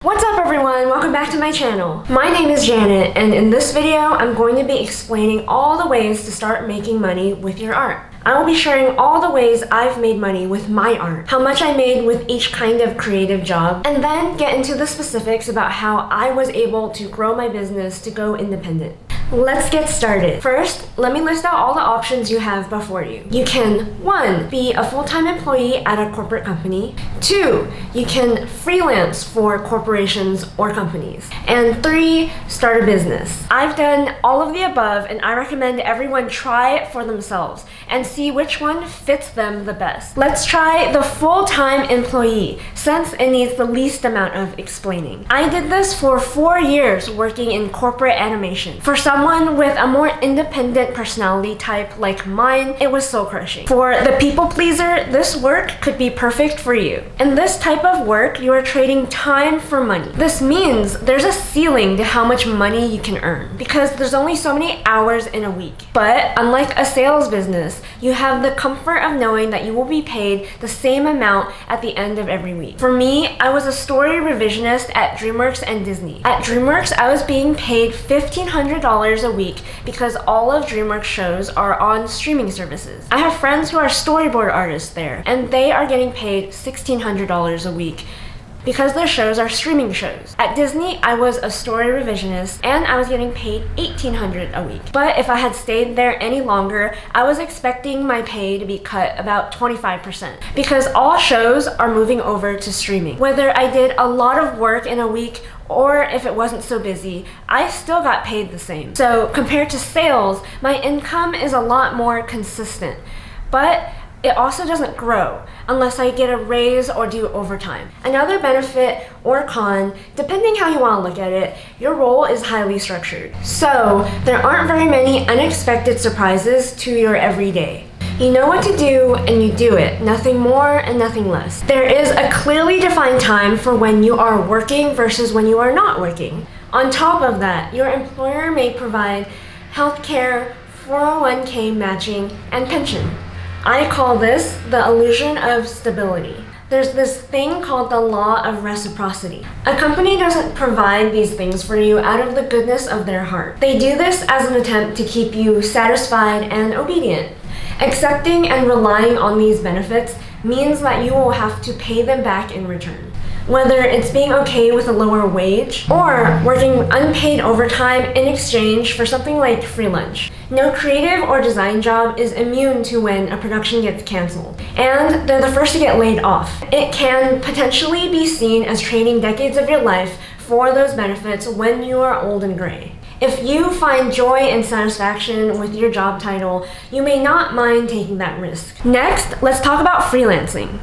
What's up everyone, welcome back to my channel. My name is Janet, and in this video I'm going to be explaining all the ways to start making money with your art. I will be sharing all the ways I've made money with my art, how much I made with each kind of creative job, and then get into the specifics about how I was able to grow my business to go independent. Let's get started. First, let me list out all the options you have before you. You can 1. Be a full-time employee at a corporate company. 2. You can freelance for corporations or companies. And 3. Start a business. I've done all of the above, and I recommend everyone try it for themselves and see which one fits them the best. Let's try the full-time employee, since it needs the least amount of explaining. I did this for 4 years working in corporate animation. For someone with a more independent personality type like mine, it was soul crushing. For the people pleaser, this work could be perfect for you. In this type of work, you are trading time for money. This means there's a ceiling to how much money you can earn because there's only so many hours in a week. But unlike a sales business, you have the comfort of knowing that you will be paid the same amount at the end of every week. For me, I was a story revisionist at DreamWorks and Disney. At DreamWorks, I was being paid $1,500 a week because all of DreamWorks shows are on streaming services. I have friends who are storyboard artists there, and they are getting paid $1,600 a week because their shows are streaming shows. At Disney, I was a story revisionist and I was getting paid $1,800 a week. But if I had stayed there any longer, I was expecting my pay to be cut about 25% because all shows are moving over to streaming. Whether I did a lot of work in a week or if it wasn't so busy, I still got paid the same. So compared to sales, my income is a lot more consistent. But it also doesn't grow unless I get a raise or do overtime. Another benefit or con, depending how you want to look at it, your role is highly structured. So there aren't very many unexpected surprises to your everyday. You know what to do and you do it, nothing more and nothing less. There is a clearly defined time for when you are working versus when you are not working. On top of that, your employer may provide healthcare, 401k matching, and pension. I call this the illusion of stability. There's this thing called the law of reciprocity. A company doesn't provide these things for you out of the goodness of their heart. They do this as an attempt to keep you satisfied and obedient. Accepting and relying on these benefits means that you will have to pay them back in return. Whether it's being okay with a lower wage or working unpaid overtime in exchange for something like free lunch. No creative or design job is immune to when a production gets canceled, and they're the first to get laid off. It can potentially be seen as trading decades of your life for those benefits when you are old and gray. If you find joy and satisfaction with your job title, you may not mind taking that risk. Next, let's talk about freelancing.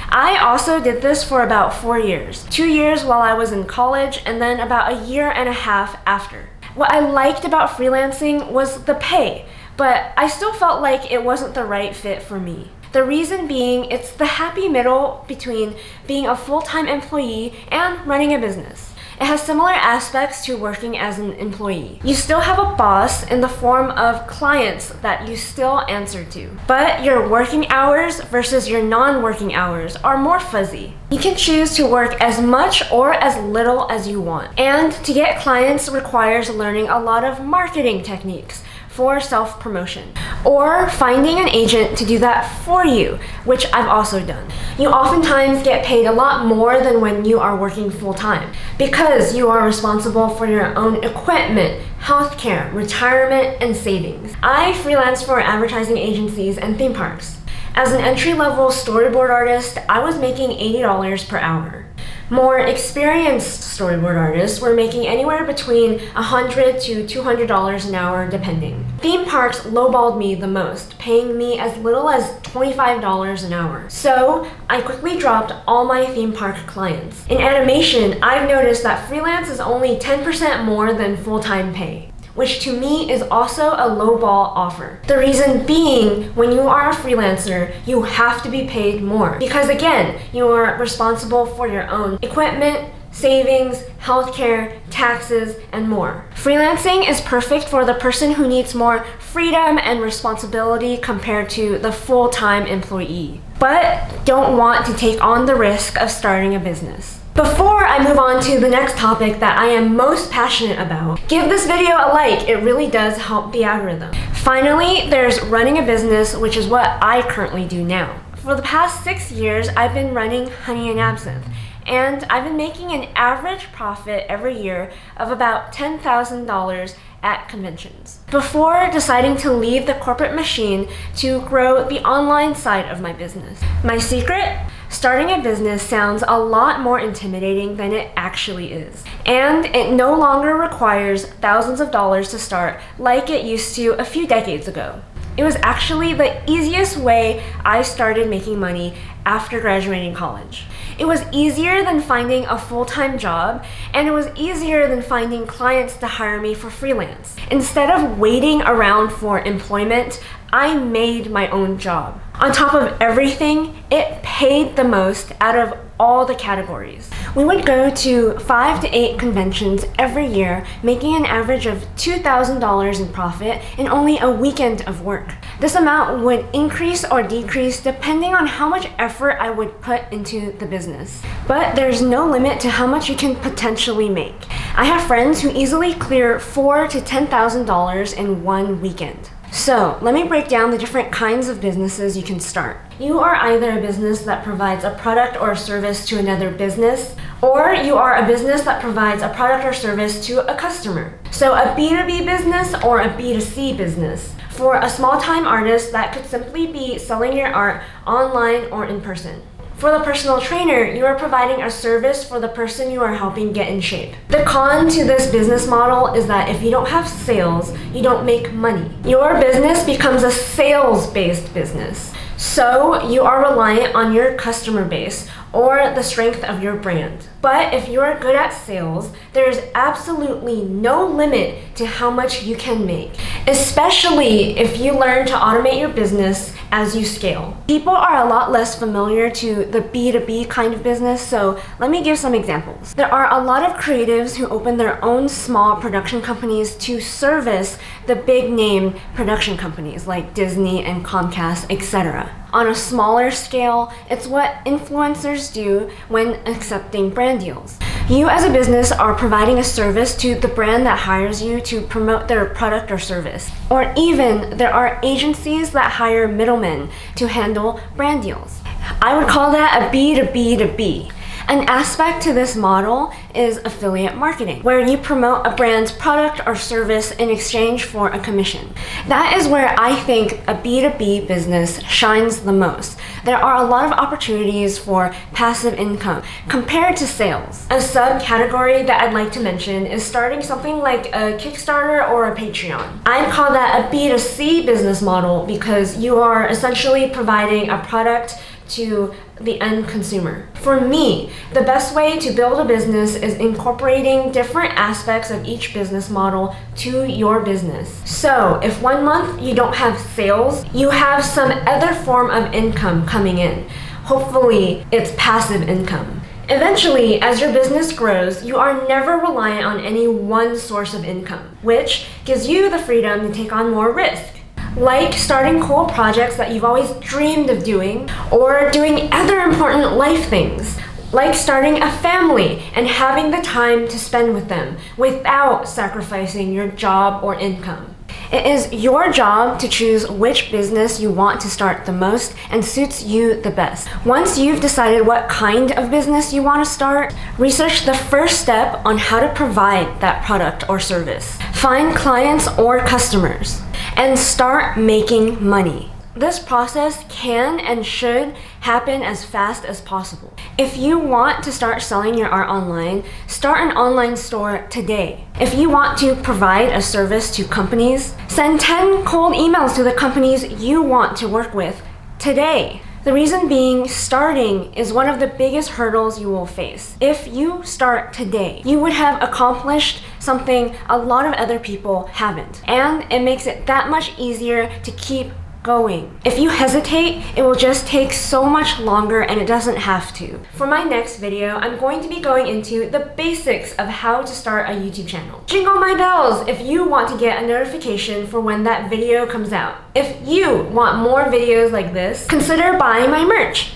I also did this for about 4 years. 2 years while I was in college, and then about a year and a half after. What I liked about freelancing was the pay, but I still felt like it wasn't the right fit for me. The reason being, it's the happy middle between being a full-time employee and running a business. It has similar aspects to working as an employee. You still have a boss in the form of clients that you still answer to. But your working hours versus your non-working hours are more fuzzy. You can choose to work as much or as little as you want. And to get clients requires learning a lot of marketing techniques for self-promotion, or finding an agent to do that for you, which I've also done. You oftentimes get paid a lot more than when you are working full-time because you are responsible for your own equipment, healthcare, retirement, and savings. I freelance for advertising agencies and theme parks. As an entry-level storyboard artist, I was making $80 per hour. More experienced storyboard artists were making anywhere between $100 to $200 an hour depending. Theme parks lowballed me the most, paying me as little as $25 an hour. So I quickly dropped all my theme park clients. In animation, I've noticed that freelance is only 10% more than full-time pay, which to me is also a lowball offer. The reason being, when you are a freelancer, you have to be paid more. Because again, you are responsible for your own equipment, savings, healthcare, taxes, and more. Freelancing is perfect for the person who needs more freedom and responsibility compared to the full-time employee, but don't want to take on the risk of starting a business. Before I move on to the next topic that I am most passionate about, give this video a like. It really does help the algorithm. Finally, there's running a business, which is what I currently do now. For the past 6 years, I've been running Honey and Absinthe, and I've been making an average profit every year of about $10,000 at conventions. Before deciding to leave the corporate machine to grow the online side of my business. My secret? Starting a business sounds a lot more intimidating than it actually is. And it no longer requires thousands of dollars to start like it used to a few decades ago. It was actually the easiest way I started making money after graduating college. It was easier than finding a full-time job, and it was easier than finding clients to hire me for freelance. Instead of waiting around for employment, I made my own job. On top of everything, it paid the most out of all the categories. We would go to 5 to 8 conventions every year, making an average of $2,000 in profit in only a weekend of work. This amount would increase or decrease depending on how much effort I would put into the business. But there's no limit to how much you can potentially make. I have friends who easily clear $4,000 to $10,000 in one weekend. So, let me break down the different kinds of businesses you can start. You are either a business that provides a product or a service to another business, or you are a business that provides a product or service to a customer. So a B2B business or a B2C business. For a small-time artist, that could simply be selling your art online or in person. For the personal trainer, you are providing a service for the person you are helping get in shape. The con to this business model is that if you don't have sales, you don't make money. Your business becomes a sales-based business. So you are reliant on your customer base or the strength of your brand. But if you are good at sales, there is absolutely no limit to how much you can make, especially if you learn to automate your business as you scale. People are a lot less familiar to the B2B kind of business, so let me give some examples. There are a lot of creatives who open their own small production companies to service the big name production companies like Disney and Comcast, etc. On a smaller scale, it's what influencers do when accepting brand deals. You as a business are providing a service to the brand that hires you to promote their product or service. Or even there are agencies that hire middlemen to handle brand deals. I would call that a B2B2B. An aspect to this model is affiliate marketing, where you promote a brand's product or service in exchange for a commission. That is where I think a B2B business shines the most. There are a lot of opportunities for passive income compared to sales. A subcategory that I'd like to mention is starting something like a Kickstarter or a Patreon. I'd call that a B2C business model because you are essentially providing a product to the end consumer. For me, the best way to build a business is incorporating different aspects of each business model to your business. So if 1 month you don't have sales, you have some other form of income coming in. Hopefully, it's passive income. Eventually, as your business grows, you are never reliant on any one source of income, which gives you the freedom to take on more risk. Like starting cool projects that you've always dreamed of doing, or doing other important life things, like starting a family and having the time to spend with them without sacrificing your job or income. It is your job to choose which business you want to start the most and suits you the best. Once you've decided what kind of business you want to start, research the first step on how to provide that product or service. Find clients or customers, and start making money. This process can and should happen as fast as possible. If you want to start selling your art online, start an online store today. If you want to provide a service to companies, send 10 cold emails to the companies you want to work with today. The reason being, starting is one of the biggest hurdles you will face. If you start today, you would have accomplished something a lot of other people haven't. And it makes it that much easier to keep going. If you hesitate, it will just take so much longer and it doesn't have to. For my next video, I'm going to be going into the basics of how to start a YouTube channel. Jingle my bells if you want to get a notification for when that video comes out. If you want more videos like this, consider buying my merch.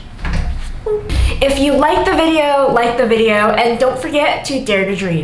If you like the video, and don't forget to dare to dream.